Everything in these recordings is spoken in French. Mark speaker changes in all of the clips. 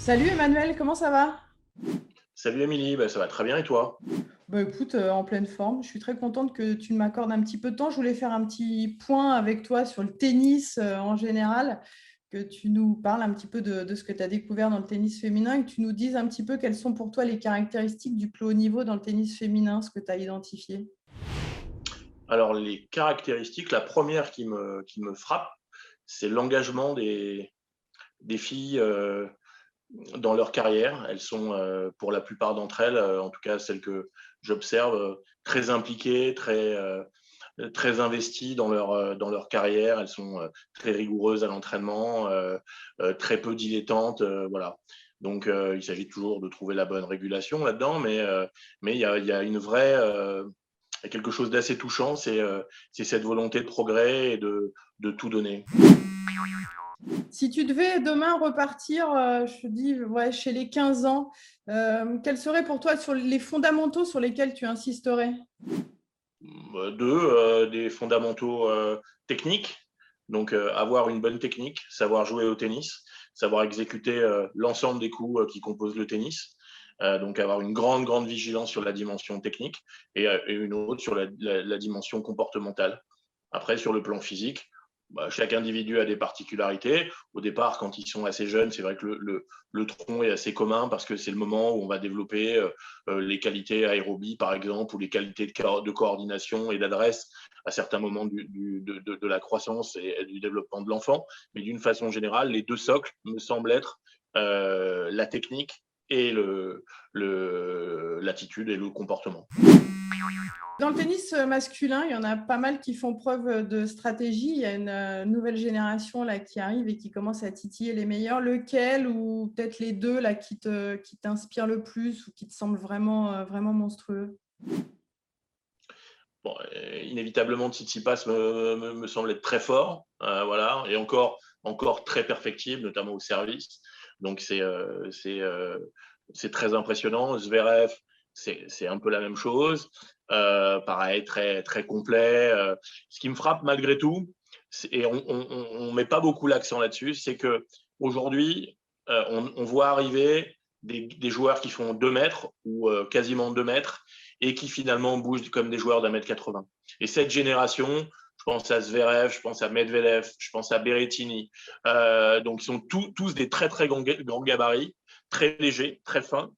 Speaker 1: Salut Emmanuel, comment ça va?
Speaker 2: Salut Émilie, ça va très bien et toi?
Speaker 1: Bah écoute, en pleine forme. Je suis très contente que tu m'accordes un petit peu de temps. Je voulais faire un petit point avec toi sur le tennis en général, que tu nous parles un petit peu de ce que tu as découvert dans le tennis féminin et que tu nous dises un petit peu quelles sont pour toi les caractéristiques du plus haut niveau dans le tennis féminin, ce que tu as identifié.
Speaker 2: Alors les caractéristiques, la première qui me frappe, c'est l'engagement des filles dans leur carrière. Elles sont, pour la plupart d'entre elles, en tout cas celles que j'observe, très impliquées, très investies dans leur carrière. Elles sont très rigoureuses à l'entraînement, très peu dilettantes, voilà. Donc il s'agit toujours de trouver la bonne régulation là-dedans, mais il y a une vraie quelque chose d'assez touchant, c'est cette volonté de progrès et de tout donner.
Speaker 1: Si tu devais demain repartir, je te dis, ouais, chez les 15 ans, quels seraient pour toi sur les fondamentaux sur lesquels tu insisterais?
Speaker 2: Deux, des fondamentaux techniques, donc avoir une bonne technique, savoir jouer au tennis, savoir exécuter l'ensemble des coups qui composent le tennis. Donc avoir une grande vigilance sur la dimension technique et une autre sur la dimension comportementale. Après, sur le plan physique, chaque individu a des particularités. Au départ, quand ils sont assez jeunes, c'est vrai que le tronc est assez commun parce que c'est le moment où on va développer les qualités aérobie, par exemple, ou les qualités de coordination et d'adresse à certains moments de la croissance et du développement de l'enfant. Mais d'une façon générale, les deux socles me semblent être la technique et l'attitude et le comportement.
Speaker 1: Dans le tennis masculin, il y en a pas mal qui font preuve de stratégie. Il y a une nouvelle génération là, qui arrive et qui commence à titiller les meilleurs. Lequel ou peut-être les deux là, qui t'inspirent le plus ou qui te semblent vraiment, vraiment monstrueux?
Speaker 2: Bon, inévitablement, Tsitsipas me semble être très fort, voilà, et encore très perfectible, notamment au service. Donc c'est très impressionnant. Zverev, c'est un peu la même chose. Pareil, très complet. Ce qui me frappe malgré tout, et on met pas beaucoup l'accent là-dessus, c'est que aujourd'hui, on voit arriver des joueurs qui font 2 mètres ou quasiment 2 mètres et qui finalement bougent comme des joueurs d'1,80 m. Et cette génération, je pense à Zverev, je pense à Medvedev, je pense à Berrettini, donc ils sont tous des très grands gabarits, très légers, très fins,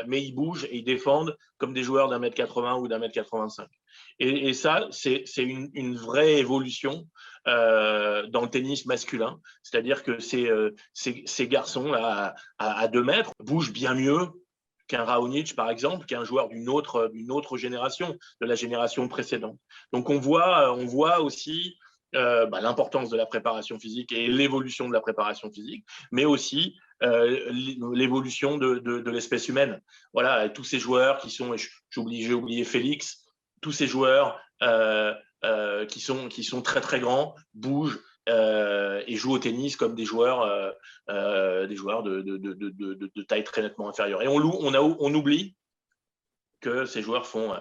Speaker 2: mais ils bougent et ils défendent comme des joueurs d'1,80 m ou d'1,85 m. Et ça, c'est une vraie évolution dans le tennis masculin. C'est-à-dire que ces garçons à 2 mètres bougent bien mieux qu'un Raonic, par exemple, qui est un joueur d'une autre génération, de la génération précédente. Donc on voit aussi l'importance de la préparation physique et l'évolution de la préparation physique, mais aussi l'évolution de l'espèce humaine. Voilà, tous ces joueurs qui sont, j'ai oublié Félix, tous ces joueurs qui sont très grands, bougent et jouent au tennis comme des joueurs de taille très nettement inférieure. Et on oublie que ces joueurs font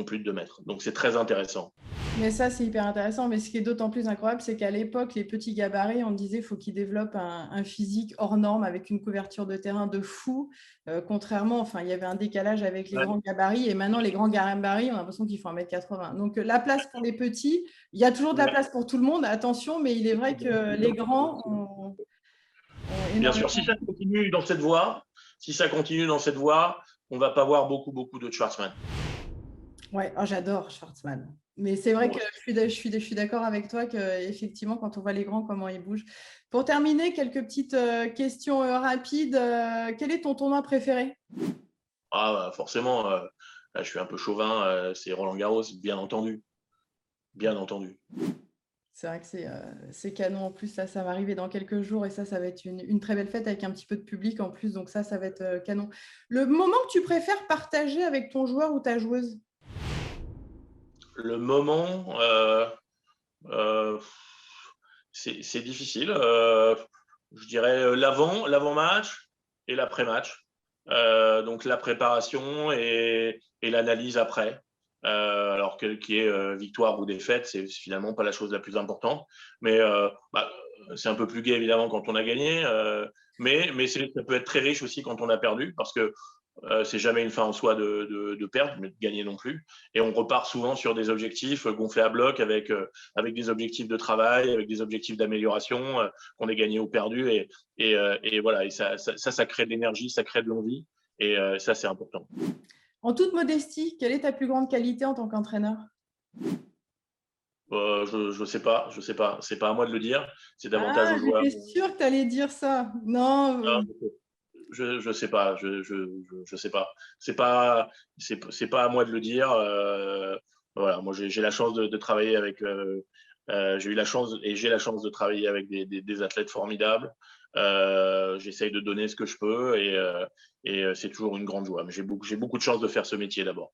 Speaker 2: plus de 2 mètres. Donc c'est très intéressant.
Speaker 1: Mais ça, c'est hyper intéressant. Mais ce qui est d'autant plus incroyable, c'est qu'à l'époque, les petits gabarits, on disait qu'il faut qu'ils développent un physique hors norme avec une couverture de terrain de fou. Contrairement, enfin, il y avait un décalage avec les
Speaker 2: Ouais,
Speaker 1: grands gabarits. Et maintenant, les grands gabarits, on a l'impression qu'ils font 1,80 m. Donc, la place pour les petits, il y a toujours de la
Speaker 2: ouais.
Speaker 1: place pour tout le monde, attention, mais il est vrai que les grands ont
Speaker 2: Bien sûr,
Speaker 1: énormément.
Speaker 2: si ça continue dans cette voie, si ça continue dans cette voie, on va pas voir beaucoup de Schwarzman.
Speaker 1: Ouais, oh, j'adore Schwartzmann. Mais c'est vrai
Speaker 2: Moi
Speaker 1: que
Speaker 2: aussi.
Speaker 1: je suis d'accord avec toi qu'effectivement, quand on voit les grands, comment ils bougent. Pour terminer, quelques petites questions rapides. Quel est ton tournoi préféré?
Speaker 2: Forcément, là, je suis un peu chauvin, c'est Roland Garros, bien entendu, bien entendu.
Speaker 1: C'est vrai que c'est canon en plus. Ça va arriver dans quelques jours et ça va être une très belle fête avec un petit peu de public en plus. Donc ça va être canon. Le moment que tu préfères partager avec ton joueur ou ta joueuse?
Speaker 2: Le moment, euh, c'est difficile. Je dirais l'avant-match et l'après-match. Donc la préparation et l'analyse après. alors qu'il y ait victoire ou défaite, c'est finalement pas la chose la plus importante. Mais c'est un peu plus gai évidemment quand on a gagné, mais ça peut être très riche aussi quand on a perdu, parce que c'est jamais une fin en soi de perdre, mais de gagner non plus. Et on repart souvent sur des objectifs gonflés à bloc avec des objectifs de travail, avec des objectifs d'amélioration, qu'on ait gagné ou perdu. Et voilà, et ça crée de l'énergie, ça crée de l'envie. Et ça, c'est important.
Speaker 1: En toute modestie, quelle est ta plus grande qualité en tant qu'entraîneur?
Speaker 2: Je sais pas, je sais pas. C'est pas à moi de le dire. C'est davantage
Speaker 1: Ah,
Speaker 2: aux joueurs.
Speaker 1: j'étais sûre que tu allais dire ça. Non,
Speaker 2: Non, je sais pas. Je sais pas. C'est pas à moi de le dire. Voilà, moi j'ai la chance de travailler avec. J'ai eu la chance et j'ai la chance de travailler avec des athlètes formidables. J'essaye de donner ce que je peux et c'est toujours une grande joie. Mais j'ai beaucoup de chance de faire ce métier d'abord.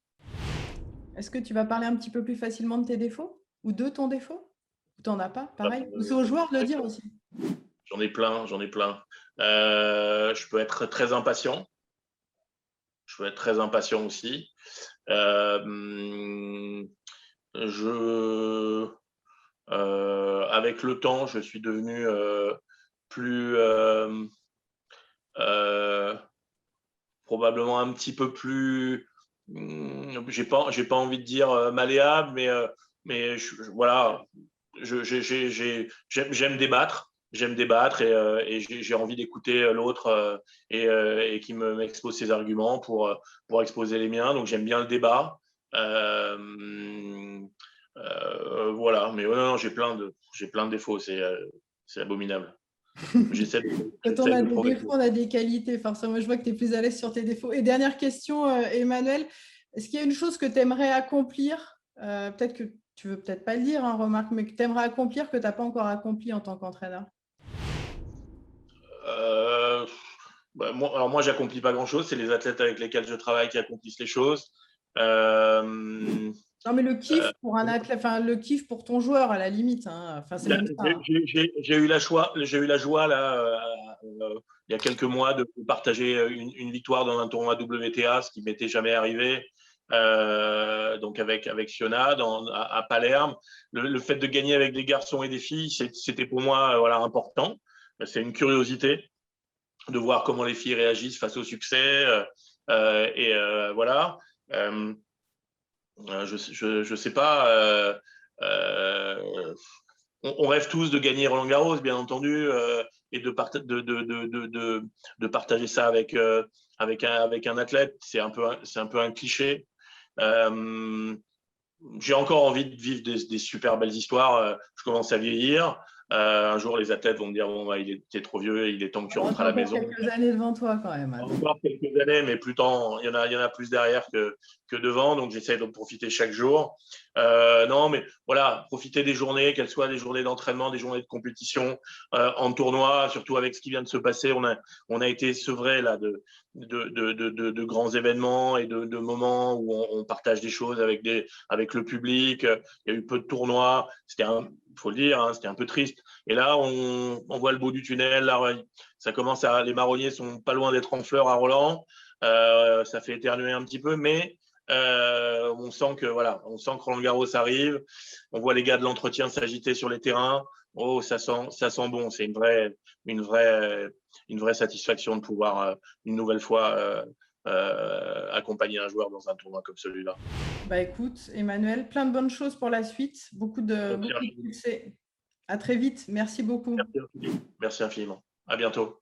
Speaker 1: est-ce que tu vas parler un petit peu plus facilement de tes défauts ou de ton défaut? Ou tu n'en as pas? Pareil. Ou c'est aux joueurs de le dire aussi.
Speaker 2: J'en ai plein, j'en ai plein. Je peux être très impatient. Je peux être très impatient aussi. Je, avec le temps, je suis devenu plus, probablement un petit peu plus, j'ai pas envie de dire malléable, mais voilà, j'aime débattre. J'aime débattre et j'ai envie d'écouter l'autre et qui m'expose ses arguments pour exposer les miens. Donc j'aime bien le débat. Voilà, mais non, non, j'ai plein de défauts, c'est abominable. J'essaie
Speaker 1: Quand on
Speaker 2: j'essaie
Speaker 1: a
Speaker 2: de
Speaker 1: des
Speaker 2: progresser.
Speaker 1: défauts, on a des qualités. Forcément, je vois que tu es plus à l'aise sur tes défauts. Et dernière question, Emmanuel, est-ce qu'il y a une chose que tu aimerais accomplir, peut-être que tu veux peut-être pas le dire, hein, remarque, mais que tu aimerais accomplir que tu n'as pas encore accompli en tant qu'entraîneur?
Speaker 2: Euh, alors moi, j'accomplis pas grand-chose. C'est les athlètes avec lesquels je travaille qui accomplissent les choses. Euh,
Speaker 1: Non, mais le
Speaker 2: euh,
Speaker 1: kiff pour un athlète, enfin le kiff pour ton joueur à la limite, hein. Enfin, c'est même ça, hein.
Speaker 2: j'ai eu la joie là, il y a quelques mois de partager une victoire dans un tournoi WTA, ce qui m'était jamais arrivé. Donc avec Fiona à Palerme. Le fait de gagner avec des garçons et des filles, c'était pour moi voilà, important. C'est une curiosité de voir comment les filles réagissent face au succès. Voilà. Euh, je sais pas. On rêve tous de gagner Roland Garros, bien entendu, et de partager ça avec un athlète. C'est un peu un cliché. J'ai encore envie de vivre des super belles histoires. Je commence à vieillir. Un jour, les athlètes vont me dire bon, bah, il était trop vieux, il est temps que tu
Speaker 1: On
Speaker 2: rentres à
Speaker 1: a
Speaker 2: la
Speaker 1: encore
Speaker 2: maison.
Speaker 1: quelques années devant toi quand même.
Speaker 2: Encore quelques années, mais plus tant, il y en a plus derrière que devant, donc j'essaie de profiter chaque jour. Non, mais voilà, profiter des journées, qu'elles soient des journées d'entraînement, des journées de compétition, en tournoi, surtout avec ce qui vient de se passer. On a été sevrés là de grands événements et de moments où on partage des choses avec le public. Il y a eu peu de tournois. Faut le dire, hein, c'était un peu triste. Et là, on voit le bout du tunnel. Là, ça commence les marronniers sont pas loin d'être en fleurs à Roland. Ça fait éternuer un petit peu, mais on sent que Roland Garros arrive. On voit les gars de l'entretien s'agiter sur les terrains. Oh, ça sent bon. C'est une vraie satisfaction de pouvoir une nouvelle fois accompagner un joueur dans un tournoi comme celui-là.
Speaker 1: Bah écoute, Emmanuel, plein de bonnes choses pour la suite, beaucoup de
Speaker 2: Merci
Speaker 1: succès. À très vite. Merci beaucoup.
Speaker 2: infiniment. Merci infiniment. À bientôt.